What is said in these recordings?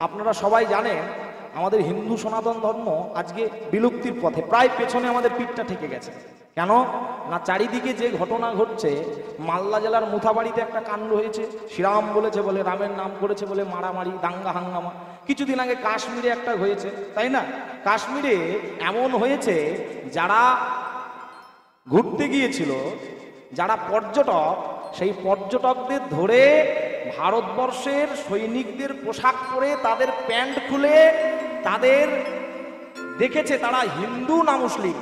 আপনারা সবাই জানেন আমাদের হিন্দু সনাতন ধর্ম আজকে বিলুপ্তির পথে, প্রায় পেছনে আমাদের পিঠটা ঠেকে গেছে। কেন না, চারিদিকে যে ঘটনা ঘটছে, মালদা জেলার মুথাবাড়িতে একটা কাণ্ড হয়েছে, শ্রীরাম বলেছে বলে, রামের নাম করেছে বলে মারামারি দাঙ্গা হাঙ্গামা। কিছুদিন আগে কাশ্মীরে একটা হয়েছে, তাই না? কাশ্মীরে এমন হয়েছে, যারা ঘুরতে গিয়েছিল, যারা পর্যটক, সেই পর্যটকদের ধরে ভারতবর্ষের সৈনিকদের পোশাক পরে তাদের প্যান্ট খুলে তাদের দেখেছে তারা হিন্দু না মুসলিম।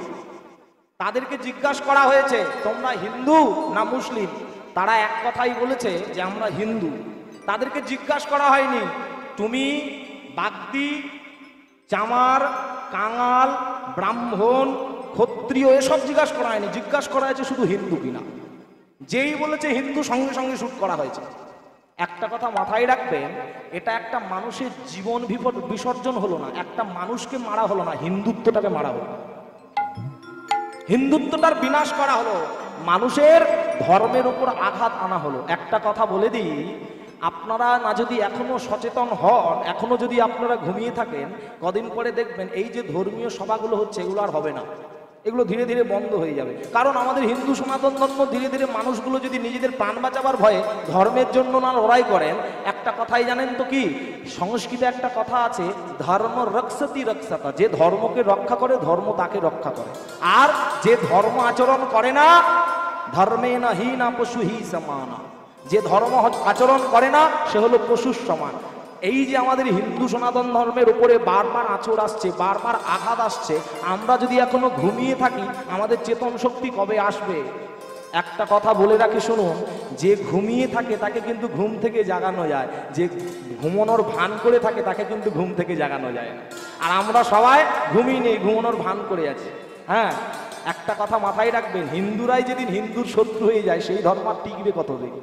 তাদেরকে জিজ্ঞাসা করা হয়েছে তোমরা হিন্দু না মুসলিম, তারা এক কথাই বলেছে যে আমরা হিন্দু। তাদেরকে জিজ্ঞাসা করা হয়নি তুমি বাগদি, চামার, কাঙাল, ব্রাহ্মণ, ক্ষত্রিয়, এসব জিজ্ঞাসা করা হয়নি। জিজ্ঞাসা করা হয়েছে শুধু হিন্দু কিনা। যেই বলেছে হিন্দু, সঙ্গে সঙ্গে শুট করা হয়েছে। একটা কথা মাথায় রাখবেন, এটা একটা মানুষের জীবন বিসর্জন হলো না, একটা মানুষকে মারা হলো না, হিন্দুত্বটাকে মারা হলো, হিন্দুত্বটার বিনাশ করা হলো, মানুষের ধর্মের উপর আঘাত আনা হলো। একটা কথা বলে দিই, আপনারা না যদি এখনো সচেতন হন, এখনো যদি আপনারা ঘুমিয়ে থাকেন, কদিন পরে দেখবেন এই যে ধর্মীয় সভাগুলো হচ্ছে এগুলো আর হবে না, এগুলো ধীরে ধীরে বন্ধ হয়ে যাবে। কারণ আমাদের হিন্দু সনাতন ধর্ম ধীরে ধীরে মানুষগুলো যদি নিজেদের প্রাণ বাঁচাবার ভয়ে ধর্মের জন্য না লড়াই করেন, একটা কথাই জানেন তো কি, সংস্কৃতে একটা কথা আছে, ধর্ম রক্ষতি রক্ষতা, যে ধর্মকে রক্ষা করে ধর্ম তাকে রক্ষা করে, আর যে ধর্ম আচরণ করে না, ধর্মে না হি না পশু হি সমানা, যে ধর্ম আচরণ করে না সে হলো পশুর সমান। এই যে আমাদের হিন্দু সনাতন ধর্মের উপরে বারবার আঁচড় আসছে, বারবার আঘাত আসছে, আমরা যদি এখনো ঘুমিয়ে থাকি, আমাদের চেতন শক্তি কবে আসবে? একটা কথা বলে রাখি শুনুন, যে ঘুমিয়ে থাকে তাকে কিন্তু ঘুম থেকে জাগানো যায়, যে ঘুমানোর ভান করে থাকে তাকে কিন্তু ঘুম থেকে জাগানো যায় না। আর আমরা সবাই ঘুমিয়ে নেই, ঘুমানোর ভান করে আছি। হ্যাঁ, একটা কথা মাথায় রাখবেন, হিন্দুরাই যেদিন হিন্দুর শত্রু হয়ে যায়, সেই ধর্ম টিকবে কত দিন?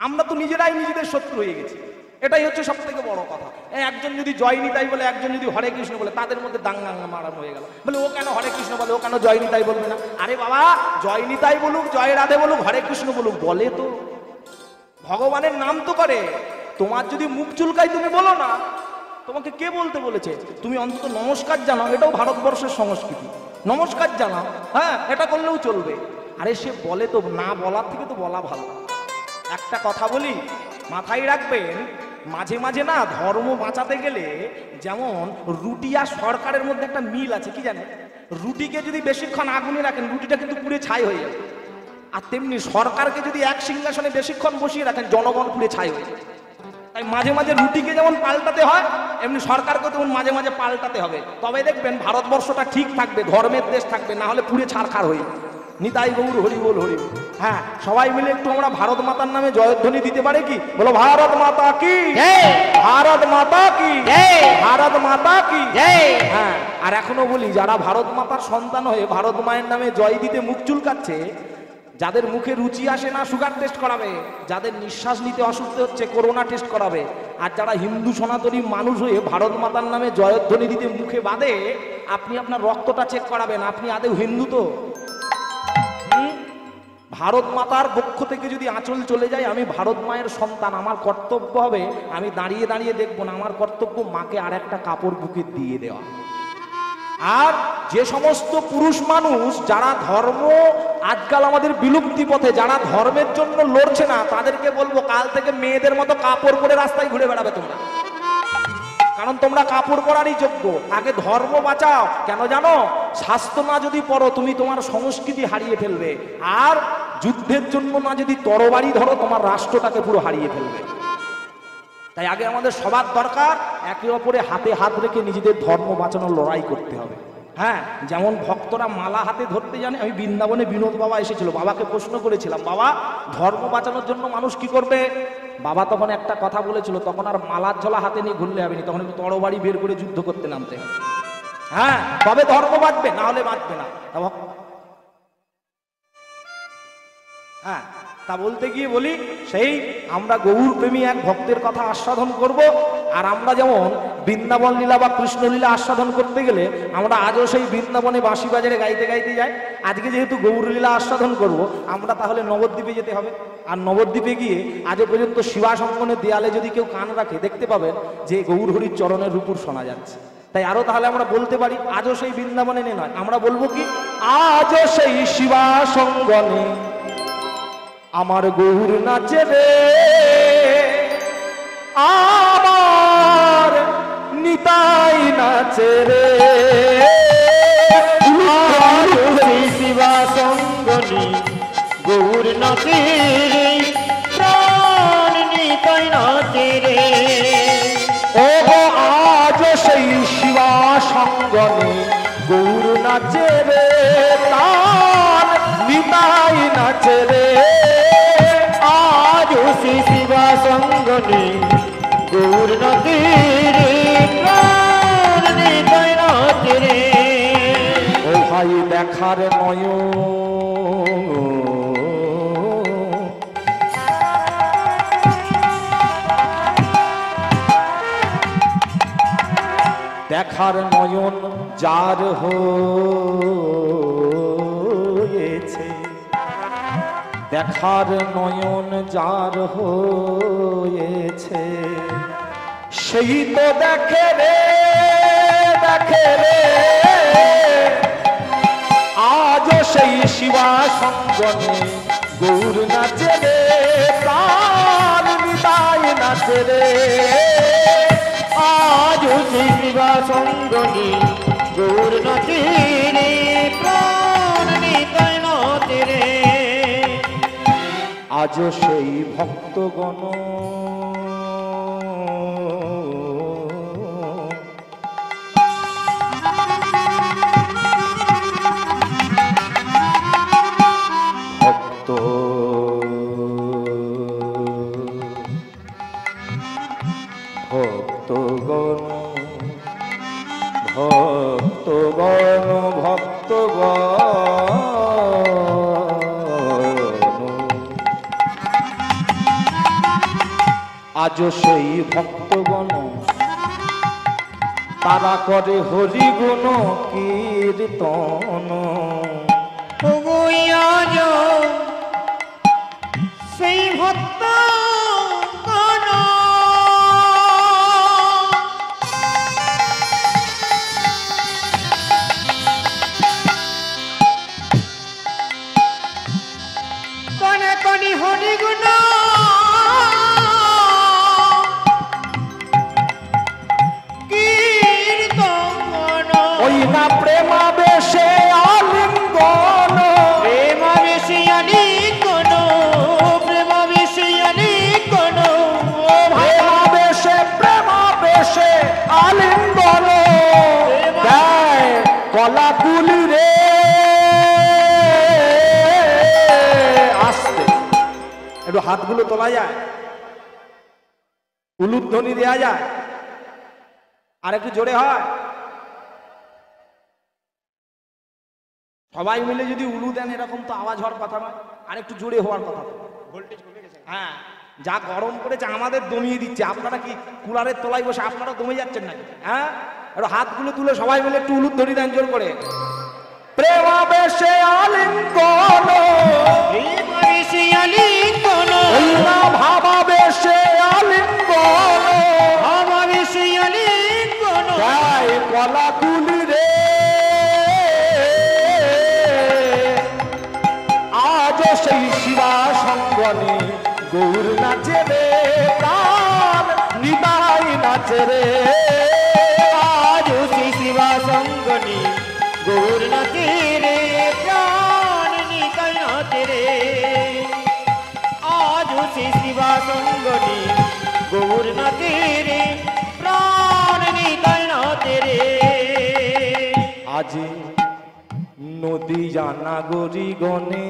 আমরা তো নিজেরাই নিজেদের শত্রু হয়ে গেছি, এটাই হচ্ছে সব থেকে বড় কথা। একজন যদি জয় নিতাই বলে, একজন যদি হরে কৃষ্ণ বলে, তাদের মধ্যে দাঙ্গা মারানো হয়ে গেল। বলে ও কেন হরে কৃষ্ণ বলে, ও কেন জয় নিতাই বলবে না? আরে বাবা, জয় নিতাই বলুক, জয় রাধে বলুক, হরে কৃষ্ণ বলুক, বলে তো ভগবানের নাম তো করে। তোমার যদি মুখ চুলকাই তুমি বলো না, তোমাকে কে বলতে বলেছে? তুমি অন্তত নমস্কার জানাও, এটাও ভারতবর্ষের সংস্কৃতি, নমস্কার জানাও, হ্যাঁ, এটা করলেও চলবে। আরে সে বলে তো, না বলার থেকে তো বলা ভালো। একটা কথা বলি, মাথায় রাখবেন, মাঝে মাঝে না ধর্ম বাঁচাতে গেলে, যেমন রুটি আর সরকারের মধ্যে একটা মিল আছে, কি জানেন? রুটিকে যদি বেশিক্ষণ আগুনে রাখেন, রুটিটা কিন্তু পুড়ে ছাই হয়ে যাবে। আর তেমনি সরকারকে যদি এক সিংহাসনে বেশিক্ষণ বসিয়ে রাখেন, জনগণ পুড়ে ছাই হয়ে যাবে। তাই মাঝে মাঝে রুটিকে যেমন পাল্টাতে হয়, এমনি সরকারকে তেমন মাঝে মাঝে পাল্টাতে হবে। তবে দেখবেন ভারতবর্ষটা ঠিক থাকবে, ধর্মের দেশ থাকবে, না হলে পুড়ে ছারখার হয়ে যাবে। নিতাই গৌর হরি বল হরি বল। হ্যাঁ, সবাই মিলে একটু আমরা ভারত মাতার নামে জয়ধ্বনি দিতে পারে কি? বলো ভারত মাতা কি, ভারত মাতা কি, ভারত মাতা কি। হ্যাঁ, আর এখনো বলি, যারা ভারত মাতার সন্তান হয়ে ভারত মায়ের নামে জয় দিতে মুখ চুলকাচ্ছে, যাদের মুখে রুচি আসে না সুগার টেস্ট করাবে, যাদের নিঃশ্বাস নিতে অসুস্থ হচ্ছে করোনা টেস্ট করাবে, আর যারা হিন্দু সনাতনী মানুষ হয়ে ভারত মাতার নামে জয়ধ্বনি দিতে মুখে বাঁধে, আপনি আপনার রক্তটা চেক করাবেন, আপনি আদৌ হিন্দু তো? ভারত মাতার পক্ষ থেকে যদি আঁচল চলে যায়, আমি ভারত মায়ের সন্তান, আমার কর্তব্য হবে, আমি দাঁড়িয়ে দাঁড়িয়ে দেখবো না, আমার কর্তব্য মাকে আর একটা কাপড় বুকে দিয়ে দেওয়া। আর যে সমস্ত পুরুষ মানুষ যারা ধর্ম আজকাল আমাদের বিলুপ্তি পথে, যারা ধর্মের জন্য লড়ছে না, তাদেরকে বলবো কাল থেকে মেয়েদের মতো কাপড় পরে রাস্তায় ঘুরে বেড়াবে তোমরা, কারণ তোমরা কাপড় পরারই যোগ্য। আগে ধর্ম বাঁচাও। কেন জানো? স্বাস্থ্য না যদি পড়ো, তুমি তোমার সংস্কৃতি হারিয়ে ফেলবে, আর যুদ্ধের জন্য না যদি তরবারি ধরো, তোমার রাষ্ট্রটাকে পুরো হারিয়ে ফেলবে। তাই আগে আমাদের সবার দরকার একে অপরে হাতে হাত রেখে নিজেদের ধর্ম বাঁচানোর লড়াই করতে হবে। হ্যাঁ, যেমন ভক্তরা মালা হাতে ধরতে জানে। আমি বৃন্দাবনে বিনোদ বাবা এসেছিল, বাবাকে প্রশ্ন করেছিলাম, বাবা ধর্ম বাঁচানোর জন্য মানুষ কি করবে? বাবা তখন একটা কথা বলেছিল, তখন আর মালার ঝোলা হাতে নিয়ে ঘুরলে হবে না, তখন তরবারি বের করে যুদ্ধ করতে নামতে হবে। হ্যাঁ, তবে ধর্ম বাঁচবে, না হলে বাঁচবে না। হ্যাঁ, তা বলতে গিয়ে বলি, সেই আমরা গৌর প্রেমী এক ভক্তের কথা আস্বাদন করব। আর আমরা যেমন বৃন্দাবন লীলা বা কৃষ্ণলীলা আস্বাদন করতে গেলে আমরা আজও সেই বৃন্দাবনে বাঁশি বাজারে গাইতে গাইতে যাই। আজকে যেহেতু গৌরলীলা আস্বাদন করব, আমরা তাহলে নবদ্বীপে যেতে হবে। আর নবদ্বীপে গিয়ে আজও পর্যন্ত শিবাসঙ্গনের দেয়ালে যদি কেউ কান রাখে দেখতে পাবেন যে গৌরহরির চরণের রূপুর শোনা যাচ্ছে। তাই আরো তাহলে আমরা বলতে পারি আজও সেই বৃন্দাবনে নয়, আমরা বলবো কি আজও সেই শিবাসঙ্গনে আমার গৌর নাচে রে, আমার নিতাই নাচে রে। শিবাসঙ্গনে গৌর নাচে রে, প্রাণ নিতাই নাচে রে। ও আজ সেই শিবাসঙ্গনে গৌর নাচে রে, প্রাণ নিতাই নাচে রে। আজ সেই শিবাসঙ্গনে গৌর নাচে রে, প্রাণ নিতাই নাচে রে। ও ভাই দেখার নয়ন, দেখার নয়ন যার হয়েছে, দেখার নয়ন যার হয়েছে, সেই তো দেখে রে, দেখে রে। আজও সেই শিবাসঙ্গনে গৌর নাচে রে, প্রাণ নিতাই নাচে রে। আজ সেই শিবাসঙ্গনে গৌর নাচে রে, প্রাণ নিতাই নাচে রে। আজও সেই ভক্তগণ ভক্ত ভক্তগণ ভক্তগণ ভক্তগণ আজও সেই ভক্তগণ তারা করে হরি গুণ কীর্তন। আজ সেই ভক্ত গণ কনে কনি হরি গুণ কীর্তন। ওই না প্রেমাবেশে আলিঙ্গন, প্রেমাবেশে আলিঙ্গন, প্রেমাবেশে আলিঙ্গন। প্রেমাবেশে প্রেমাবেশে আলিঙ্গন দেয় কলাকুলি রে। আস্তে একটু হাতগুলো তোলা যায়, উলুধ্বনি দেয়া যায়, আর একটু জোরে হয়। সবাই মিলে যদি উলু দেন এরকম তো আওয়াজ হওয়ার কথা নয়, আর একটু জোরে হওয়ার কথা। ভোল্টেজ কমে গেছে। হ্যাঁ, যা গরম পড়েছে আমাদের দমিয়ে দিচ্ছে। আপনারা কি কুলারের তলায় বসে আপনারা দমে যাচ্ছেন নাকি? হ্যাঁ, একটু হাতগুলো তুলে সবাই মিলে একটু উলুধ্বনি দেন জোর করে। প্রেমাবেশে আলিঙ্গন, প্রেমাবেশে আলিঙ্গন, ভাবাবেশে আলিঙ্গন, ভাবাবেশে আলিঙ্গন। গায় কলাকুলি রে। আজও সেই শিবাসঙ্গনে গৌর নাচে রে, প্রাণ নিতাই নাচে রে। আজ সেই শিবাসঙ্গনে গৌর নাচে রে, প্রাণ নিতাই নাচে রে। আজ সেই শিবাসঙ্গনে গৌর নাচে রে, প্রাণ নিতাই নাচে রে। আজ নদী জানাগরি গণে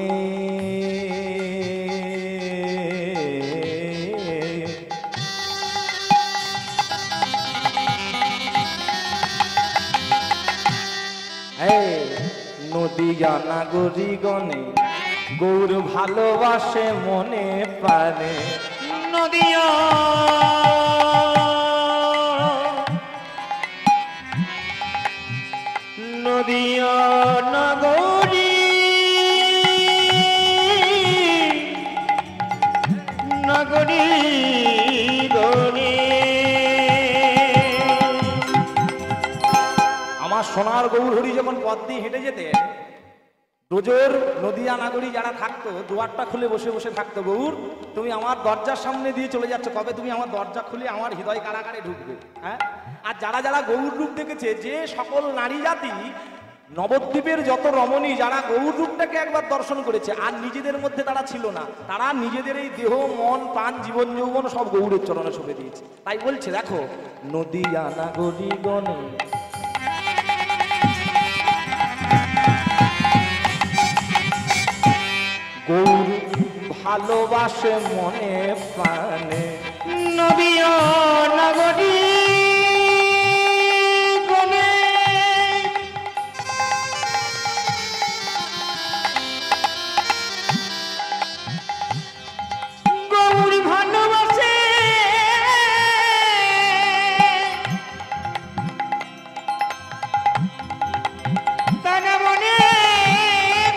নদী জানাগরি গণে গৌর ভালোবাসে মনে প্রাণে। নদিয়া নদিয়া নগরী নগরী গনে আমার সোনার গৌর হরি যখন পথ দিয়ে হেঁটে যেতেন, রোজের নদিয়া নাগরী যারা থাকতো দুয়ারটা খুলে বসে বসে থাকতো, গৌর তুমি আমার দরজার সামনে দিয়ে চলে যাচ্ছ, কবে তুমি আমার দরজা খুলে আমার হৃদয় কারাগারে ঢুকবে। হ্যাঁ, আর যারা যারা গৌর রূপ দেখেছে, যে সকল নারী জাতি নবদ্বীপের যত রমণী যারা গৌর রূপটাকে একবার দর্শন করেছে আর নিজেদের মধ্যে তারা ছিল না, তারা নিজেদের এই দেহ মন প্রাণ জীবন যৌবন সব গৌরের চরণে সঁপে দিয়েছে। তাই বলছে, দেখো নদিয়া নাগরী গণে গৌর ভালোবাসে মনে প্রাণে, নদিয়া নগরী গনে গৌর ভালোবাসে তার মনে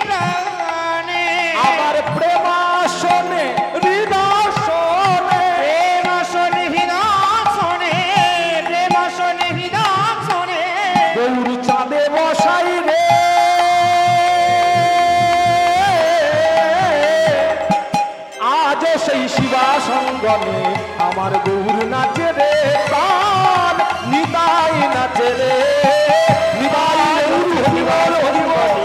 প্রাণে। আবার প্রেমাসনে হৃদয়সনে, প্রেমাসনে হৃদয়সনে, প্রেমাসনে হৃদয়সনে গৌর চাঁদে বসাই রে, আজও সেই শিবা সঙ্গনে আমার গৌর নাচে রে, প্রাণ নিতাই নাচে রে, নিতাই গৌর হরিবল হরিবল।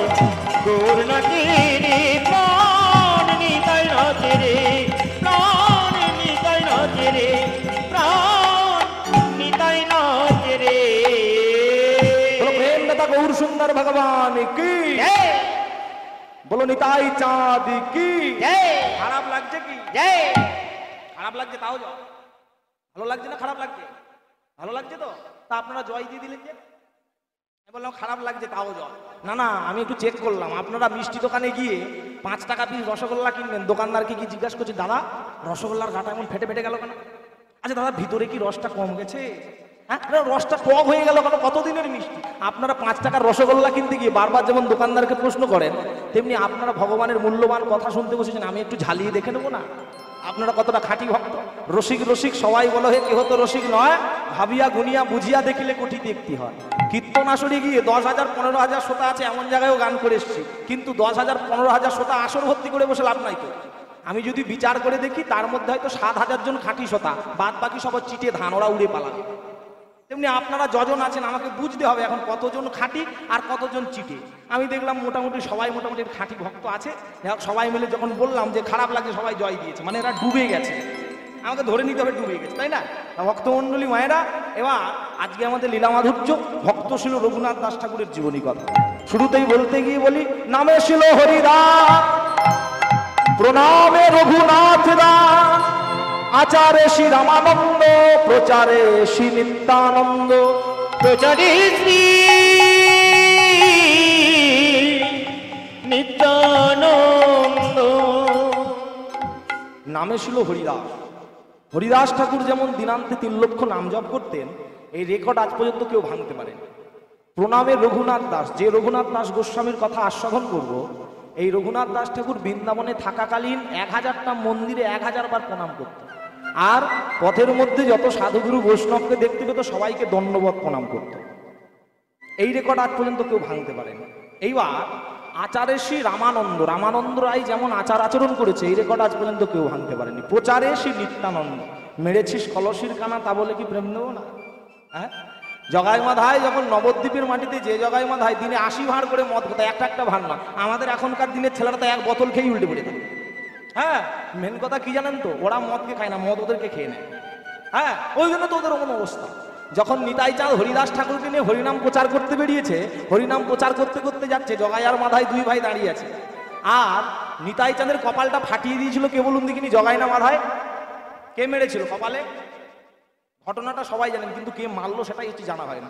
গৌর নাচে রে, প্রাণ নিতাই নাচে রে, প্রাণ নিতাই নাচে রে, প্রাণ নিতাই নাচে রে। বলো প্রেম দাতা গৌর সুন্দর ভগবান কি, জয় বলো নিতাই চাঁদ কি। জয় খারাপ লাগছে কি? জয়। খারাপ লাগছে তাও যাও, ভালো লাগছে না খারাপ লাগছে? ভালো লাগছে তো, তা আপনারা জয় দিয়ে দিলেন যে? আমি বললাম খারাপ লাগছে তাও যাও। না না, আমি একটু চেক করলাম, আপনারা মিষ্টি দোকানে গিয়ে 5 টাকা পিস রসগোল্লা কিনবেন, দোকানদারকে কি জিজ্ঞাসা করছি, দাদা রসগোল্লার গাটা এমন ফেটে ফেটে গেল কেন? আচ্ছা দাদা ভিতরে কি রসটা কম গেছে? হ্যাঁ, রসটা টক হয়ে গেল কেন? কতদিনের মিষ্টি? আপনারা 5 টাকার রসগোল্লা কিনতে গিয়ে বারবার যেমন দোকানদারকে প্রশ্ন করেন, তেমনি আপনারা ভগবানের মূল্যবান কথা শুনতে বসেছেন, আমি একটু ঝালিয়ে দেখে নেবো না আপনারা কতটা খাঁটি ভক্ত। রসিক রসিক সবাই বলো হে, কেহ তো রসিক নয়, ভাবিয়া গুনিয়া বুঝিয়া দেখিলে কোটি দেখতে হয়। কীর্তনাসরে গিয়ে 10,000 15,000 শ্রোতা আছে এমন জায়গায়ও গান করে এসেছি, কিন্তু 10,000 15,000 শ্রোতা আসর ভর্তি করে বসে লাভ নাই তো। আমি যদি বিচার করে দেখি তার মধ্যে হয়তো 7,000 জন খাঁটি শ্রোতা, বাদ বাকি সব চিটে ধান, ওরা উড়ে পালাবে। তেমনি আপনারা যজন আছেন আমাকে বুঝতে হবে এখন কতজন খাঁটি আর কতজন চিটে। আমি দেখলাম মোটামুটি সবাই মোটামুটি খাঁটি ভক্ত আছে। সবাই মিলে যখন বললাম যে খারাপ লাগছে, সবাই জয় দিয়েছে, মানে এরা ডুবে গেছে, আমাকে ধরে নিতে হবে ডুবে গেছে, তাই না? ভক্তমণ্ডলী মায়েরা, এবার আজকে আমাদের লীলা মাধুর্য ভক্ত ছিল রঘুনাথ দাস ঠাকুরের জীবনী কথা। শুরুতেই বলতে গিয়ে বলি, নামে ছিল হরিদাস, প্রণামে রঘুনাথ দাস, আচারে শ্রী রামানন্দ, প্রচারে শ্রী নিত্যানন্দ, প্রচারে শ্রী নিত্যানন্দ। নামে ছিল হরিদাস। হরিদাস ঠাকুর যেমন দিনান্তে 3 লক্ষ নাম জপ করতেন, এই রেকর্ড আজ পর্যন্ত কেউ ভাঙতে পারেন। প্রণামে রঘুনাথ দাস, যে রঘুনাথ দাস গোস্বামীর কথা আস্বাদন করব, এই রঘুনাথ দাস ঠাকুর বৃন্দাবনে থাকাকালীন 1000টা মন্দিরে 1000 বার প্রণাম করতেন, আর পথের মধ্যে যত সাধুগুরু বৈষ্ণবকে দেখতে পেত সবাইকে দণ্ডবত প্রণাম করত। এই রেকর্ড আজ পর্যন্ত কেউ ভাঙতে পারেনি। এইবার আচারে শ্রী রামানন্দ, রামানন্দ রায় যেমন আচার আচরণ করেছে, এই রেকর্ড আজ পর্যন্ত কেউ ভাঙতে পারেনি। প্রচারে শ্রী নিত্যানন্দ, মেরেছিস কলসির কানা তা বলে কি প্রেম নেব না? হ্যাঁ, জগাই মাধায় যখন নবদ্বীপের মাটিতে যে জগাই মাধায় দিনে 80 ভাঁড় করে মদ খেতে, একটা ভাঁড় না। আমাদের এখনকার দিনের ছেলেরা তো 1 বোতল খেয়ে উল্টে পড়ে থাকে। হ্যাঁ, মেন কথা কি জানেন তো, ওরা মদকে খায় না, মদ ওদেরকে খেয়ে নেয়। হ্যাঁ, ওই জন্য তো ওদের অমন অবস্থা। যখন নিতাই চাঁদ হরিদাস ঠাকুরকে নিয়ে হরিনাম প্রচার করতে বেরিয়েছে, হরিনাম প্রচার করতে করতে যাচ্ছে, জগাই আর মাধায় 2 ভাই দাঁড়িয়ে আছে, আর নিতাই চাঁদের কপালটা ফাটিয়ে দিয়েছিল কে বলুন দেখিনি? জগাই না মাধায়? কে মেরেছিল কপালে? ঘটনাটা সবাই জানেন, কিন্তু কে মারলো সেটাই হচ্ছে জানা হয় না।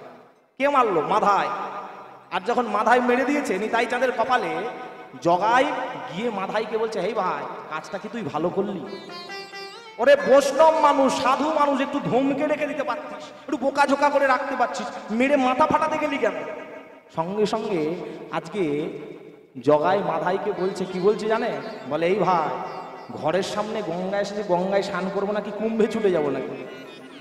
কে মারলো? মাধায়। আর যখন মাধায় মেরে দিয়েছে নিতাই চাঁদের কপালে, জগাই গিয়ে মাধাইকে বলছে, হেই ভাই, কাজটা কি তুই ভালো করলি? ওরে বৈষ্ণব মানুষ, সাধু মানুষ, একটু ধমকে রেখে দিতে পারতিস, একটু বোকা ঝোকা করে রাখতে পারছিস, মেরে মাথা ফাটাতে গেলি কেন? সঙ্গে সঙ্গে আজকে জগাই মাধাইকে বলছে, কি বলছে জানে? বলে এই ভাই, ঘরের সামনে গঙ্গা এসেছে, গঙ্গায় স্নান করবো নাকি কুম্ভে ছুটে যাবো নাকি?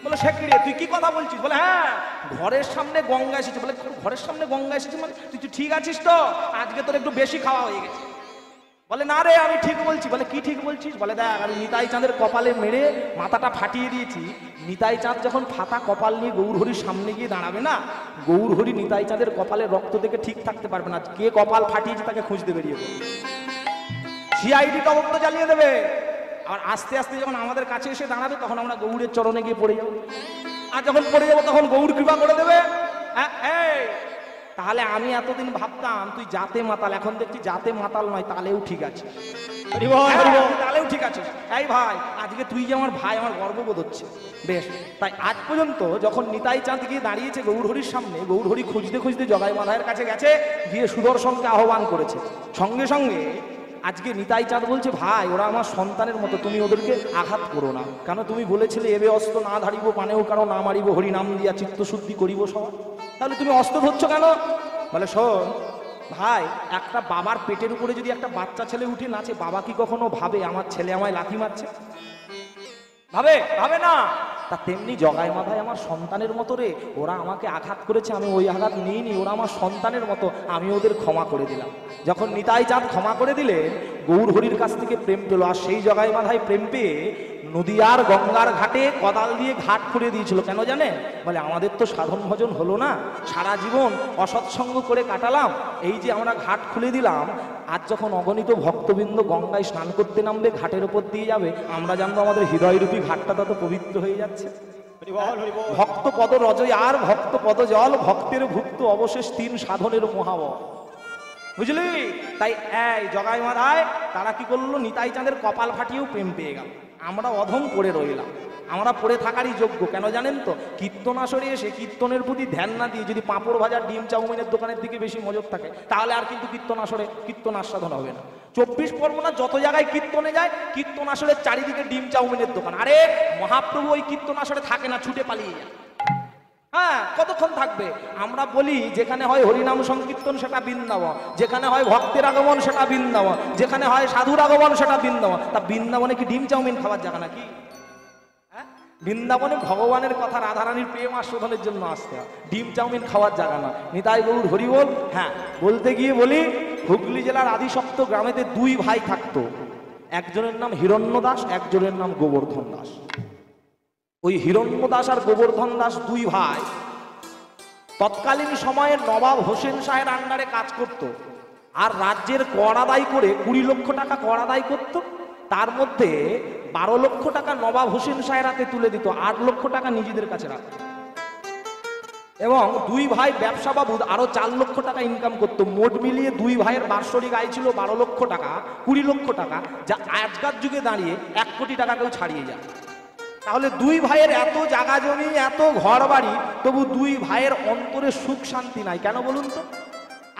বলে সে কি রে, তুই কি কথা বলছিস? বলে হ্যাঁ, ঘরের সামনে গঙ্গা এসেছে। বলে ঘরের সামনে গঙ্গা এসেছে মানে তুই ঠিক আছিস তো? আজকে তোর একটু বেশি খাওয়া হয়ে গেছে। বলে না রে, আমি ঠিক বলছি। বলে কি ঠিক বলছিস? বলে দেখ, আমি নিতাই চাঁদের কপালে মেরে মাথাটা ফাটিয়ে দিয়েছি। নিতাই চাঁদ যখন ফাটা কপাল নিয়ে গৌরহরির সামনে গিয়ে দাঁড়াবে না, গৌরহরি নিতাই চাঁদের কপালে রক্ত দেখে ঠিক থাকতে পারবে না, কে কপাল ফাটিয়েছে তাকে খুঁজতে বেরিয়ে দেবে, সিআইডি তদন্ত চালিয়ে দেবে। আর আস্তে আস্তে যখন আমাদের কাছে এসে দাঁড়াবে, তখন আমরা গৌরের চরণে গিয়ে পড়ে যাবো। আর যখন পড়ে যাবো, তখন গৌর কৃপা করে দেবে। হ্যাঁ, তাহলে আমি এতদিন ভাবতাম তুই জাতে মাতাল, এখন দেখছি জাতে মাতাল নয়, তালেও ঠিক আছে। তালেও ঠিক আছে। এই ভাই, আজকে তুই যে আমার ভাই, আমার গর্ববোধ হচ্ছে। বেশ, তাই আজ পর্যন্ত যখন নিতাই চাঁদ গিয়ে দাঁড়িয়েছে গৌরহরির সামনে, গৌরহরি খুঁজতে খুঁজতে জগাই মাধাইয়ের কাছে গেছে, গিয়ে সুদর্শনকে আহ্বান করেছে। সঙ্গে সঙ্গে আজকে নিতাই চাঁদ বলছে, ভাই ওরা আমার সন্তানের মতো, তুমি ওদেরকে আঘাত করো না। কেন? তুমি বলেছিলে এবে অস্ত্র না ধারিব, পানেও কারো না মারিব, হরি নাম দিয়া চিত্তশুদ্ধি করিব সবার। তাহলে তুমি অস্ত্র ধরছো কেন? বলে শোন ভাই, একটা বাবার পেটের উপরে যদি একটা বাচ্চা ছেলে উঠে নাচে, বাবা কি কখনো ভাবে আমার ছেলে আমায় লাথি মারছে? ভাবে? ভাবে না। তা তেমনি জগাই মাধাই আমার সন্তানের মতো রে, ওরা আমাকে আঘাত করেছে, আমি ওই আঘাত নিইনি, ওরা আমার সন্তানের মতো, আমি ওদের ক্ষমা করে দিলাম। যখন নিতাই চাঁদ ক্ষমা করে দিলেন, গৌরহরির কাছ থেকে প্রেম পেল। আর সেই জগাই মাধাই প্রেম পেয়ে নদীয়ার গঙ্গার ঘাটে কদাল দিয়ে ঘাট করে দিয়েছিল। কেন জানেন? বলে আমাদের তো সাধন ভজন হলো না, সারা জীবন অসৎসঙ্গ করে কাটালাম, এই যে আমরা ঘাট খুলে দিলাম, আজ যখন অগণিত ভক্তবৃন্দ গঙ্গায় স্নান করতে নামবে, ঘাটের উপর দিয়ে যাবে, আমরা জানবো আমাদের হৃদয়রূপী ঘাটটা তত পবিত্র হয়ে যাচ্ছে। ভক্ত পদ রজয় আর ভক্ত পদ জল, ভক্তের ভুক্ত অবশেষ তিন সাধনের মহাবল। বুঝলি? তাই এই জগাই মাধাই তারা কি করলো? নিতাই চাঁদের কপাল ফাটিয়েও প্রেম পেয়ে গেল। আমরা অধম পড়ে রইলাম, আমরা পড়ে থাকারই যোগ্য। কেন জানেন তো? কীর্তন আসরে এসে কীর্তনের প্রতি ধ্যান না দিয়ে যদি পাঁপড় ভাজা ডিম চাউমিনের দোকানের দিকে বেশি নজর থাকে, তাহলে আর কিন্তু কীর্তন আসরে কীর্তন আস্বাদন হবে না। 24 পরগনা যত জায়গায় কীর্তনে যায়, কীর্তন আসরের চারিদিকে ডিম চাউমিনের দোকান। আরে মহাপ্রভু ওই কীর্তন আসরে থাকে না, ছুটে পালিয়ে যায়। হ্যাঁ, কতক্ষণ থাকবে? আমরা বলি যেখানে হয় হরিনাম সংকীর্তন সেটা বৃন্দাবন, যেখানে হয় ভক্তের আগমন সেটা বৃন্দাবন, যেখানে হয় সাধুর আগমন সেটা বৃন্দাবন। তা বৃন্দাবনে কি ডিম চাউমিন খাওয়ার জায়গা নাকি? বৃন্দাবনে ভগবানের কথা, রাধারানীর প্রেম আস্বাদনের জন্য আসতে হয়, ডিম চাউমিন খাওয়ার জায়গা না। নিতাই গৌর হরি বল। হ্যাঁ, বলতে গিয়ে বলি, হুগলি জেলার আদিসপ্ত গ্রামেতে দুই ভাই থাকতো, একজনের নাম হিরণ্য দাস, একজনের নাম গোবর্ধন দাস। ওই হিরণ্য দাস আর গোবর্ধন দাস দুই ভাই তৎকালীন সময়ে নবাব হোসেন শাহের আন্ডারে কাজ করত। আর রাজ্যের কর আদায় করে 20 লক্ষ টাকা কর আদায় করত। তার মধ্যে 12 লক্ষ টাকা নবাব হোসেন শাহের হাতে তুলে দিত, 8 লক্ষ টাকা নিজেদের কাছে রাখত। এবং দুই ভাই ব্যবসা বাবদ আরো 4 লক্ষ টাকা ইনকাম করত। মোট মিলিয়ে দুই ভাইয়ের বার্ষিক আয় ছিল 12 লক্ষ টাকা, 20 লক্ষ টাকা, যা আজকার যুগে দাঁড়িয়ে 1 কোটি টাকাকেও ছাড়িয়ে যায়। তাহলে দুই ভাইয়ের এত জায়গা জমি, এত ঘর বাড়ি, তবু দুই ভাইয়ের অন্তরে সুখ শান্তি নাই। কেন বলুন তো?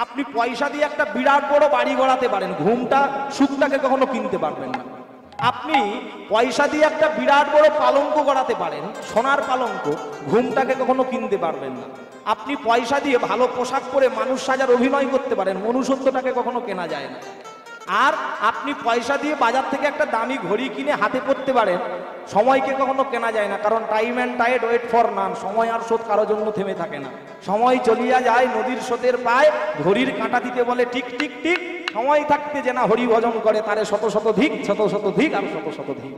আপনি পয়সা দিয়ে একটা বিরাট বড় বাড়ি গড়াতে পারেন, ঘুমটা সুখটাকে কখনো কিনতে পারবেন না। আপনি পয়সা দিয়ে একটা বিরাট বড় পালঙ্ক গড়াতে পারেন, সোনার পালঙ্ক, ঘুমটাকে কখনো কিনতে পারবেন না। আপনি পয়সা দিয়ে ভালো পোশাক পরে মানুষ সাজার অভিনয় করতে পারেন, মনুষ্যত্বটাকে কখনো কেনা যায় না। আর আপনি পয়সা দিয়ে বাজার থেকে একটা দামি ঘড়ি কিনে হাতে পরতে পারেন, সময়কে কখনো কেনা যায় না। কারণ time and tide wait for none, সময় আর স্রোত কারোর জন্য থেমে থাকে না। সময় চলিয়া যায় নদীর স্রোতের পায়, ঘড়ির কাঁটা দিতে বলে টিক টিক টিক। সময় থাকতে যে না হরি ভজন করে, তারে শত শত ধিক, শত শত ধিক আর শত শত ধিক।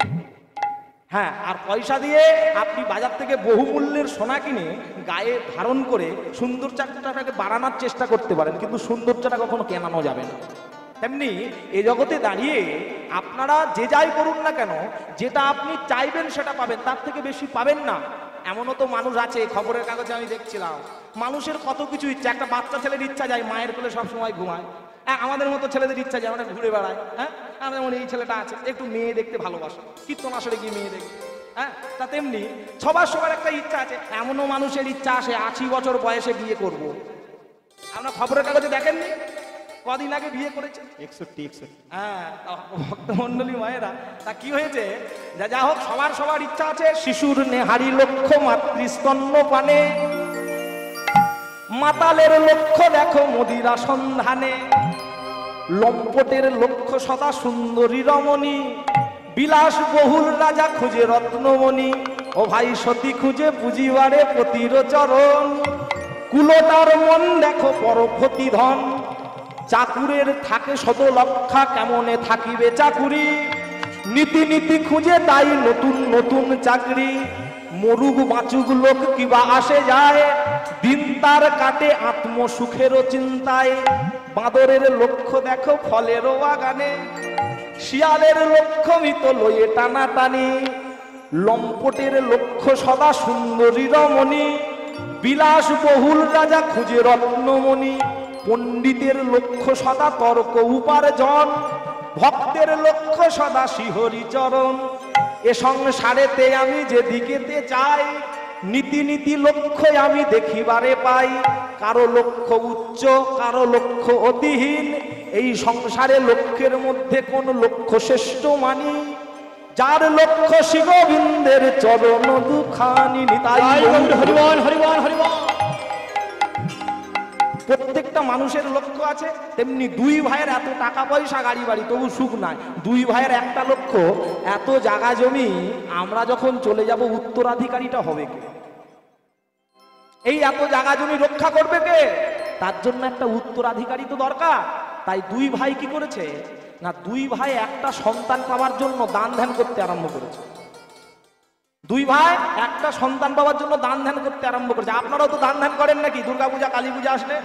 হ্যাঁ, আর পয়সা দিয়ে আপনি বাজার থেকে বহুমূল্যের সোনা কিনে গায়ে ধারণ করে সৌন্দর্যটাকে বাড়ানোর চেষ্টা করতে পারেন, কিন্তু সৌন্দর্যটা কখনো কেনানো যাবে না। তেমনি এ জগতে দাঁড়িয়ে আপনারা যে যাই করুন না কেন, যেটা আপনি চাইবেন সেটা পাবেন, তার থেকে বেশি পাবেন না। এমনও তো মানুষ আছে, খবরের কাগজে আমি দেখছিলাম, মানুষের কত কিছু ইচ্ছা। একটা বাচ্চা ছেলের ইচ্ছা যায় মায়ের কোলে সবসময় ঘুমায়। হ্যাঁ, আমাদের মতো ছেলেদের ইচ্ছা যায় আমরা ঘুরে বেড়াই। হ্যাঁ, যেমন এই ছেলেটা আছে, একটু মেয়ে দেখতে ভালোবাসে, কীর্তন আসরে গিয়ে মেয়ে দেখতে। হ্যাঁ, তা তেমনি সবার একটা ইচ্ছা আছে। এমনও মানুষের ইচ্ছা আসে 80 বছর বয়সে বিয়ে করব। আমরা খবরের কাগজে দেখেননি কদিন আগে বিয়ে করেছে 61। হ্যাঁ, ভক্তমন্ডলী মায়েরা, তা কি হয়েছে? যা হোক, সবার ইচ্ছা আছে। শিশুর নেহারি লক্ষ্য মাতৃস্তন্য পানে, মাতালের লক্ষ্য দেখো মদিরা সন্ধানে, লম্পটের লক্ষ্য সদা সুন্দরী রমণী, বিলাস বহুল রাজা খুঁজে রত্নমণি, ও ভাই সতী খুঁজে পুজিবারে পতির চরণ, কুলোটার মন দেখো পরপতি ধন, চাকুরের থাকে শতলক্ষা কেমনে থাকিবে চাকুরি, নীতি নীতি খুঁজে তাই নতুন নতুন চাকরি, মরুগ বাঁচুক লোক কিবা আসে যায়, দিন তার কাটে আত্মসুখেরও চিন্তায়, বাঁদরের লক্ষ্য দেখো ফলেরও বাগানে, শিয়ালের লক্ষ্য মৃত লয়ে টানাটানি, লম্পটের লক্ষ্য সদা সুন্দরী রমণী, বিলাস বহুল রাজা খুঁজে রত্নমণি, পণ্ডিতের লক্ষ্য সদা তর্ক উপার্জন, ভক্তের লক্ষ্য সদা শিহরি চরণ, এ সংসারেতে আমি যেদিকেতে চাই, নীতি নীতি লক্ষ্য আমি দেখিবারে পাই, কারো লক্ষ্য উচ্চ কারো লক্ষ্য অতিহীন, এই সংসারে লক্ষ্যের মধ্যে কোন লক্ষ্য শ্রেষ্ঠ মানি, যার লক্ষ্য শ্রী গোবিন্দের চরণ দুখানি নিতাই হরিবল হরিবল হরিবল। প্রত্যেকটা মানুষের লক্ষ্য আছে, তেমনি দুই ভাইয়ের এত টাকা পয়সা গাড়ি বাড়ি তবু সুখ নাই, দুই ভাইয়ের একটা লক্ষ্য এত জায়গা জমি, আমরা যখন চলে যাব উত্তরাধিকারীটা হবে কে, এই এত জায়গা জমি রক্ষা করবে কে, তার জন্য একটা উত্তরাধিকারী তো দরকার। তাই দুই ভাই কি করেছে না, দুই ভাই একটা সন্তান পাওয়ার জন্য দান ধ্যান করতে আরম্ভ করেছে, দুই ভাই একটা সন্তান পাওয়ার জন্য দান ধ্যান করতে আরম্ভ করেছে। আপনারাও তো দান ধ্যান করেন নাকি দুর্গাপূজা কালী পূজা আসলে?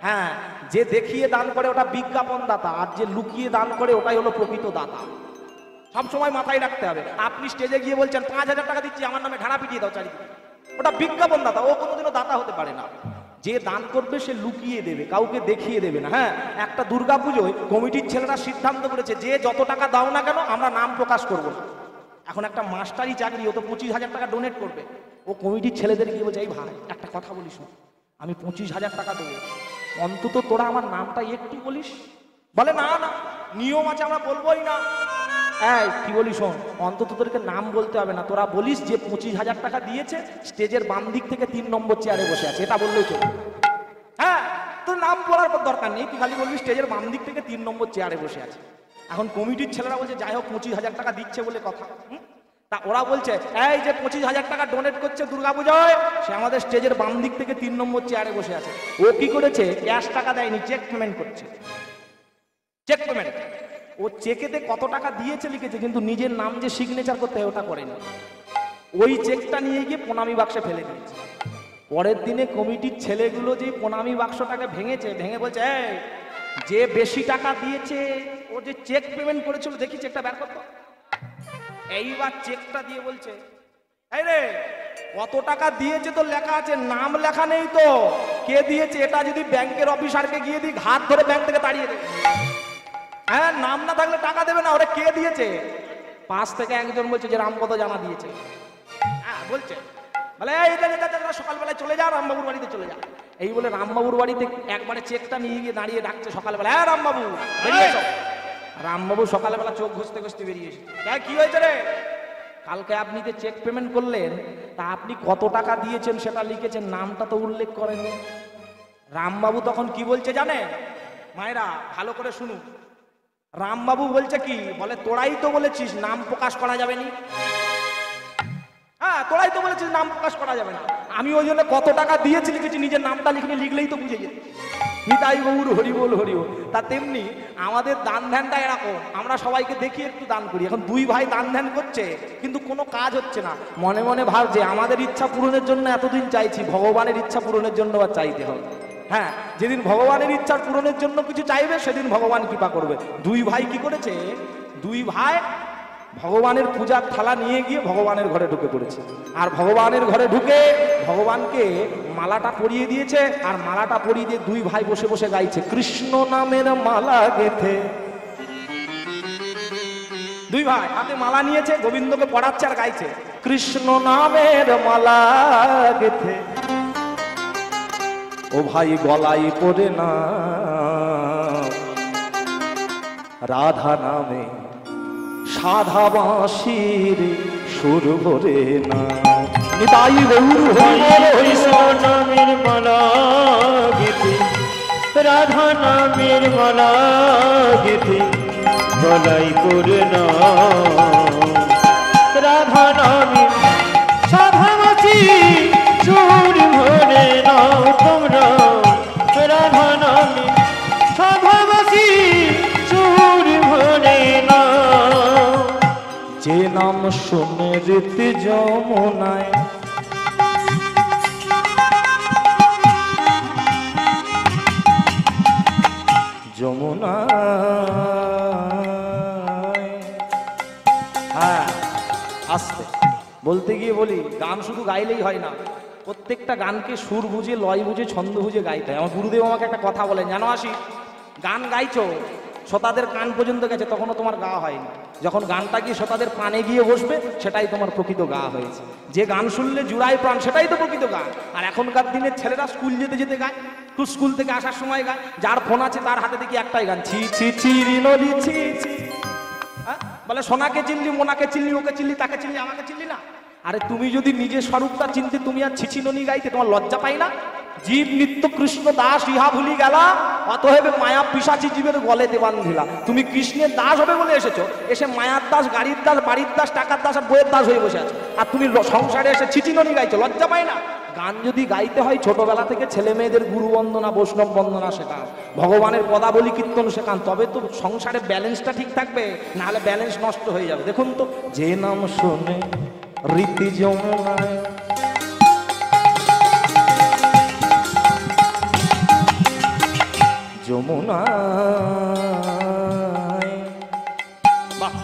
হ্যাঁ, যে দেখিয়ে দান করে ওটা বিজ্ঞাপন দাতা, আর যে লুকিয়ে দান করে ওটাই হলো প্রকৃত দাতা। সবসময় মাথায় রাখতে হবে। আপনি স্টেজে গিয়ে বলছেন 5,000 টাকা দিচ্ছি আমার নামে ঢাড়া পিটিয়ে দাও চারিদিকে, ওটা বিজ্ঞাপন দাতা, ও কোনোদিনও দাতা হতে পারে না। যে দান করবে সে লুকিয়ে দেবে, কাউকে দেখিয়ে দেবে না। হ্যাঁ, একটা দুর্গাপুজোয় কমিটির ছেলেরা সিদ্ধান্ত করেছে যে যত টাকা দাও না কেন আমরা নাম প্রকাশ করবো না। এখন একটা মাস্টারি চাকরি, ও তো 25,000 টাকা ডোনেট করবে, ও কমিটির ছেলেদের গিয়ে বলছে এই ভাই একটা কথা বলিস না, আমি 25,000 টাকা দেবো, অন্তত তোরা আমার নামটা একটু বলিস। বলে না না নিয়ম আছে আমরা বলবোই না। এই কি বলিস শোন, অন্তত তোদেরকে নাম বলতে হবে না, তোরা বলিস যে 25,000 টাকা দিয়েছে, স্টেজের বাম দিক থেকে 3 নম্বর চেয়ারে বসে আছে, এটা বললেই চলবে। হ্যাঁ, তোর নাম বলার দরকার নেই, তুই খালি বলবি স্টেজের বাম দিক থেকে 3 নম্বর চেয়ারে বসে আছে। এখন কমিটির ছেলেরা বলছে যাই হোক 25,000 টাকা দিচ্ছে বলে কথা, তা ওরা বলছে এই যে 25,000 টাকা ডোনেট করছে দুর্গাপূজায়, সে আমাদের স্টেজের বাম দিক থেকে 3 নম্বর চেয়ারে বসে আছে। ও কি করেছে, ক্যাশ টাকা দেয়নি, চেক পেমেন্ট করছে, চেক পেমেন্ট। ও চেকেতে কত টাকা দিয়েছে লিখেছে, কিন্তু নিজের নাম যে সিগনেচার করতে হয় ওটা করেনি। ওই চেকটা নিয়ে গিয়ে প্রণামী বাক্সে ফেলে দিয়েছে। পরের দিনে কমিটির ছেলেগুলো যে প্রণামী বাক্সটাকে ভেঙেছে, ভেঙে বলছে এই যে বেশি টাকা দিয়েছে, ও যে চেক পেমেন্ট করেছিল দেখি চেকটা বের করতো। এইবার চেকটা দিয়ে বলছে এই রে কত টাকা দিয়েছে তো লেখা আছে, নাম লেখা নেই তো, কে দিয়েছে এটা যদি ব্যাংকের অফিসারকে গিয়ে দিই হাত ধরে ব্যাংক থেকে তাড়িয়ে দেবে। হ্যাঁ, নাম না থাকলে টাকা দেবে না, ওরা কে দিয়েছে। পাশ থেকে একজন বলছে যে রামপদ জানা দিয়েছে। হ্যাঁ বলছে, বলে সকালবেলায় চলে যা রামবাবুর বাড়িতে চলে যা। এই বলে রামবাবুর বাড়িতে একবারে চেকটা নিয়ে গিয়ে দাঁড়িয়ে ডাকছে সকালবেলা, হ্যাঁ রামবাবু বেরিয়ে এসো। রামবাবু সকালবেলা চোখ ঘষতে ঘষতে বেরিয়ে এসে, কি হয়েছে রে, কালকে আপনি যে চেক পেমেন্ট করলেন তা আপনি কত টাকা দিয়েছেন সেটা লিখেছেন, নামটা তো উল্লেখ করেননি। রামবাবু তখন কি বলছে জানে, মায়েরা ভালো করে শুনুন। রামবাবু বলছে কি, বলে তোরাই তো বলেছিস নাম প্রকাশ করা যাবে না। হ্যাঁ, তোরাই তো বলেছিস নাম প্রকাশ করা যাবে না, আমি ওই জন্য কত টাকা দিয়েছি লিখেছি, নিজের নামটা লিখে লিখলেই তো বুঝে যেত। নিতাই গৌর হরিবোল হরিবোল। তা তেমনি আমাদের দান ধ্যানটা এরকম, আমরা সবাইকে দেখি একটু দান করি। এখন দুই ভাই দান ধ্যান করছে কিন্তু কোনো কাজ হচ্ছে না, মনে মনে ভাবছে আমাদের ইচ্ছা পূরণের জন্য এতদিন চাইছি, ভগবানের ইচ্ছা পূরণের জন্য আর চাইতে হবে। হ্যাঁ, যেদিন ভগবানের ইচ্ছা পূরণের জন্য কিছু চাইবে সেদিন ভগবান কৃপা করবে। দুই ভাই কি করেছে, দুই ভাই ভগবানের পূজার থালা নিয়ে গিয়ে ভগবানের ঘরে ঢুকে পড়েছে, আর ভগবানের ঘরে ঢুকে ভগবানকে মালাটা পরিয়ে দিয়েছে, আর মালাটা পরিয়ে দিয়ে দুই ভাই বসে বসে গাইছে কৃষ্ণ নামের মালা গেথে। দুই ভাই হাতে মালা নিয়েছে, গোবিন্দকে পড়াচ্ছে আর গাইছে কৃষ্ণ নামের মালা গেথে। ও ভাই গলাই পড়ে না রাধা নামে, সাধা বাঁশির সুর ভরে না। নিতাই গৌর হরিবোল হরিবোল। নামের মালা রাধা নামের মালা গেথে গলায় পরে নাও, রাধা নামের সাধামাছি সুর ভরে নাও তোমরা, রাধা নামের সাধামাছি সুর ভরে নাও। যে নাম শুনে রীতি যমুনায় যমুনায়, হ্যাঁ আস্তে বলতে গিয়ে বলি, গান শুধু গাইলেই হয় না, প্রত্যেকটা গানকে সুর বুঝে, লয় বুঝে, ছন্দ বুঝে গাইতে হয়। আমার গুরুদেব আমাকে একটা কথা বলেন, জানো আসি, গান গাইছো শ্রোতাদের কান পর্যন্ত গেছে তখনও তোমার গাওয়া হয়নি, যখন গানটা গিয়ে শ্রোতাদের কানে গিয়ে বসবে সেটাই তোমার প্রকৃত গাওয়া হয়েছে। যে গান শুনলে জুড়ায় প্রাণ সেটাই তো প্রকৃত গান। আর এখনকার দিনের ছেলেরা স্কুল যেতে যেতে গায়, স্কুল থেকে আসার সময় গায়, যার ফোন আছে তার হাতে দেখি একটাই গান, ছি ছি ছি রিনলি ছি ছি। বলে সোনাকে চিনলি, মোনাকে চিনলি, ওকে চিনলি, তাকে চিনলি, আমাকে চিনলি না। আরে তুমি যদি নিজের স্বরূপটা চিনতে, তুমি আর ছিচিননি গাইতে তোমার লজ্জা পাই না? জীব নিত্য কৃষ্ণ দাস ইহা ভুলি গেলা, অতএব মায়া পিশাচি জীবের গলেতে বান্ধিলা। তুমি কৃষ্ণের দাস হবে বলে এসেছো, এসে মায়ার দাস, গাড়ির দাস, বাড়ির দাস, টাকার দাস আর বইয়ের দাস হয়ে বসে আছো। আর তুমি সংসারে এসে ছিচিননি গাইছো, লজ্জা পাই না? গান যদি গাইতে হয় ছোটবেলা থেকে ছেলে মেয়েদের গুরু বন্দনা, বৈষ্ণব বন্দনা শেখান, ভগবানের পদাবলী কীর্তন শেখান, তবে তো সংসারে ব্যালেন্সটা ঠিক থাকবে, নাহলে ব্যালেন্স নষ্ট হয়ে যাবে। দেখুন তো, যে নাম শুনে রীতি যমুনায় যমুনায়, বাহ,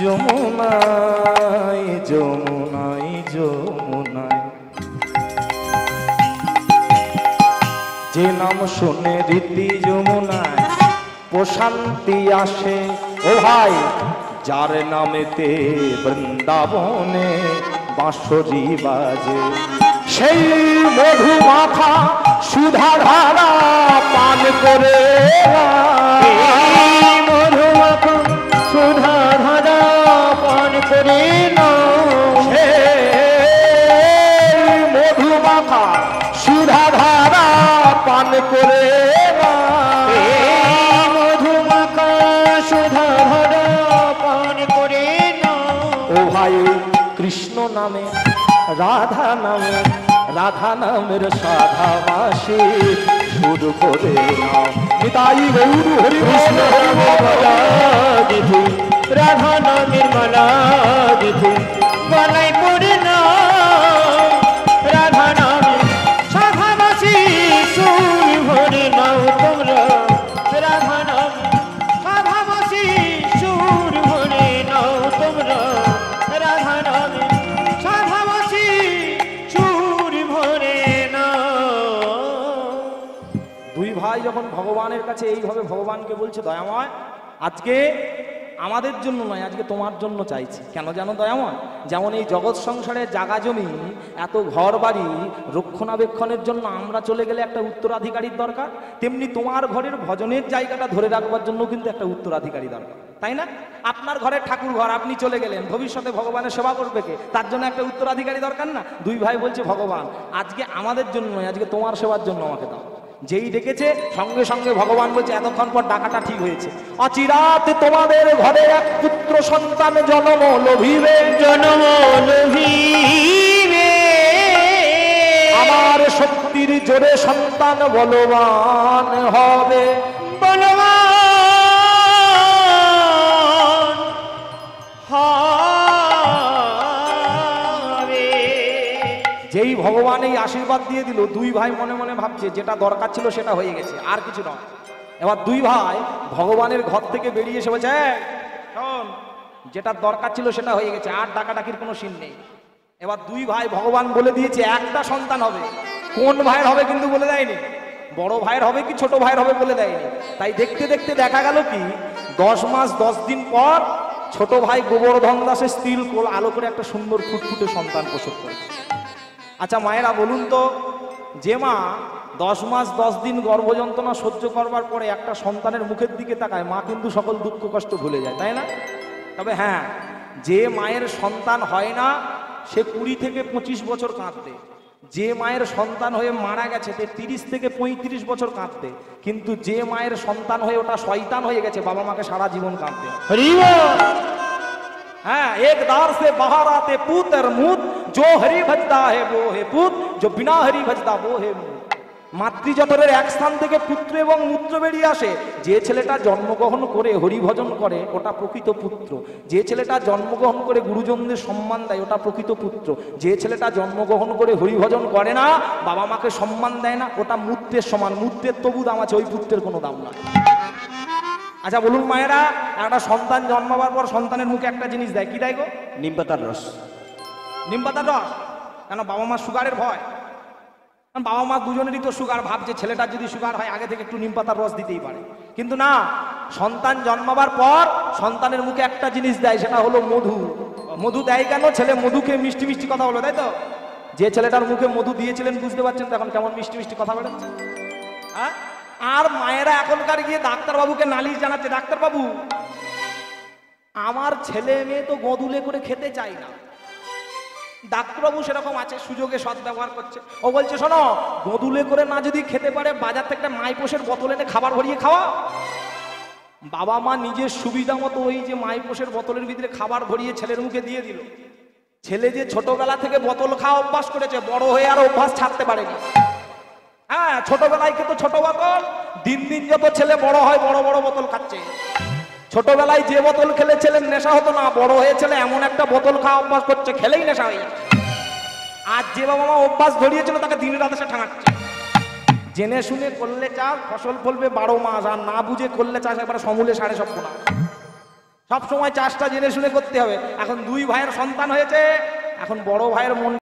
যমুনায় যমুনায় যমুনায়, যে নাম শুনে রীতি যমুনায় প্রশান্তি আসে। ও ভাই, যার নামেতে বৃন্দাবনে বাঁশরি বাজে, সেই মধু মাখা সুধা ধারা পান করে, মধু মাখা সুধা ধারা পান করে নাও, মধু মাখা সুধা ধারা পান করে, মধু মাখা সুধা ধারা পান করে নাও। ও ভাই, কৃষ্ণ নামে রাধা নামে, রাধা নামের সাধা মাসে সুর করে নাও। নিতাই গৌর হরি কৃষ্ণ নামের মালা গেথে, রাধা নামের মালা গেথে গলায় পরে নাও, রাধা নামের সাধামাছি সুর ভরে নাও তোমরা, রাধা নামের সাধামাছি সুর ভরে নাও তোমরা, রাধা নামের সাধামাছি সুর ভরে নাও। দুই ভাই যখন ভগবানের কাছে এইভাবে ভগবানকে বলছে, দয়াময় আজকে আমাদের জন্য নয়, আজকে তোমার জন্য চাইছি। কেন জানো দয়াময়? যেমন এই জগৎ সংসারে জাগা জমি, এত ঘর বাড়ি রক্ষণাবেক্ষণের জন্য আমরা চলে গেলে একটা উত্তরাধিকারীর দরকার, তেমনি তোমার ঘরের ভজনের জায়গাটা ধরে রাখবার জন্য কিন্তু একটা উত্তরাধিকারী দরকার, তাই না? আপনার ঘরের ঠাকুর ঘর, আপনি চলে গেলেন, ভবিষ্যতে ভগবানের সেবা করবে কে? তার জন্য একটা উত্তরাধিকারী দরকার না? দুই ভাই বলছে, ভগবান আজকে আমাদের জন্য নয়, আজকে তোমার সেবার জন্য আমাকে দাও। যেই ডেকেছে সঙ্গে সঙ্গে ভগবান বলছে, এতক্ষণ পর ডাকাটা ঠিক হয়েছে, অচিরাত তোমাদের ঘরে এক পুত্র সন্তান জন্ম লভিবে, জন্ম লভিবে, আমার শক্তির জোরে সন্তান বলবান হবে, বলবান হবে। যেই ভগবান এই আশীর্বাদ দিয়ে দিল, দুই ভাই মনে মনে ভাবছে যেটা দরকার ছিল সেটা হয়ে গেছে, আর কিছু নয়। এবার দুই ভাই ভগবানের ঘর থেকে বেরিয়ে এসে বলছে, শোন, যেটা দরকার ছিল সেটা হয়ে গেছে, আর ডাকাডাকির কোনো সিন নেই। এবার দুই ভাই, ভগবান বলে দিয়েছে একটা সন্তান হবে, কোন ভাইয়ের হবে কিন্তু বলে দেয়নি, বড় ভাইয়ের হবে কি ছোট ভাইয়ের হবে বলে দেয়নি। তাই দেখতে দেখতে দেখা গেল কি, 10 মাস 10 দিন পর ছোট ভাই গোবর্ধন দাসের স্ত্রীর কোল আলো করে একটা সুন্দর ফুটফুটে সন্তান প্রসব করেছে। আচ্ছা মায়েরা বলুন তো, যে মা 10 মাস 10 দিন গর্ভযন্ত্রণা সহ্য করবার পরে একটা সন্তানের মুখের দিকে তাকায়, মা কিন্তু সকল দুঃখ কষ্ট ভুলে যায়, তাই না? তবে হ্যাঁ, যে মায়ের সন্তান হয় না সে 20 থেকে 25 বছর কাঁদবে, যে মায়ের সন্তান হয়ে মারা গেছে তে 30 থেকে 35 বছর কাঁদতে, কিন্তু যে মায়ের সন্তান হয়ে ওটা শয়তান হয়ে গেছে বাবা মাকে সারা জীবন কাঁদতে হয়। হরি বল। হ্যাঁ, এক দার সে বাহার আতে পুত আর মুত, जो हरि भजता है वो है पुत, जो बिना हरि भजता वो है मूत। মাতৃজঠরের এক স্থান থেকে পুত্র এবং মূত্র বেরিয়ে আসে। যে ছেলেটা জন্মগ্রহণ করে হরিভজন করে ওটা প্রকৃত পুত্র। যে ছেলেটা জন্মগ্রহণ করে গুরুজনদের সম্মান দেয় ওটা প্রকৃত পুত্র। যে ছেলেটা জন্মগ্রহণ করে হরিভজন করে না, বাবা মাকে সম্মান দেয় না, ওটা মূত্রের সমান। মূত্রের তবু দাম আছে, ওই পুত্রের কোনো দাম নাই। আচ্ছা বলুন মায়েরা, একটা সন্তান জন্মাবার পর সন্তানের মুখে একটা জিনিস দেয়, কি দেয় গো? নিম পাতার রস। নিম পাতার রস। কেন? বাবা মা সুগারের ভয়। কারণ বাবা মা দুজনেরই তো সুগার, ভাবছে ছেলেটার যদি সুগার হয় আগে থেকে একটু নিম পাতার রস দিতেই পারে। কিন্তু না, সন্তান জন্মাবার পর সন্তানের মুখে একটা জিনিস দেয়, সেটা হলো মধু। মধু দেয় কেন? ছেলে মধু খেয়ে মিষ্টি মিষ্টি কথা বলো, তাই তো? যে ছেলেটার মুখে মধু দিয়েছিলেন বুঝতে পারছেন তো এখন কেমন মিষ্টি মিষ্টি কথা বেরোচ্ছে। হ্যাঁ, আর মায়েরা এখনকার গিয়ে ডাক্তারবাবুকে নালিশ জানাচ্ছে, ডাক্তারবাবু আমার ছেলে মেয়ে তো গোদুলে করে খেতে চায় না। ডাক্তারবাবু সেরকম আছে, সুযোগে সদ্ব্যবহার করছে। ও বলছে শোনো, গোদুলে করে না যদি খেতে পারে বাজার থেকে একটা মাইপোষের বোতল এনে খাবার ভরিয়ে খাওয়া। বাবা মা নিজের সুবিধা মতো ওই যে মাইপোষের বোতলের ভিতরে খাবার ভরিয়ে ছেলের মুখে দিয়ে দিল। ছেলে যে ছোটবেলা থেকে বোতল খাওয়া অভ্যাস করেছে, বড় হয়ে আর অভ্যাস ছাড়তে পারেনি। হ্যাঁ, ছোটবেলায় খেতো ছোট বোতল, দিন দিন যত ছেলে বড় হয় বড় বড় বোতল খাচ্ছে। ছোটবেলায় যে বোতল খেলে ছেলের নেশা হতো না, বড় হয়ে ছেলে এমন একটা বোতল খাওয়া অভ্যাস করছে, খেলেই নেশা হয়ে যাচ্ছে। আর যে বাবা মা অভ্যাস ধরিয়েছিল তাকে দিন রাতে সে ঠাঙাচ্ছে। জেনে শুনে করলে চাষ ফসল ফলবে 12 মাস, আর না বুঝে করলে চাষ একবার সমূলে 7.5 না। সব সময় চাষটা জেনে শুনে করতে হবে। এখন 2 ভাইয়ের সন্তান হয়েছে, এখন বড় ভাইয়ের মন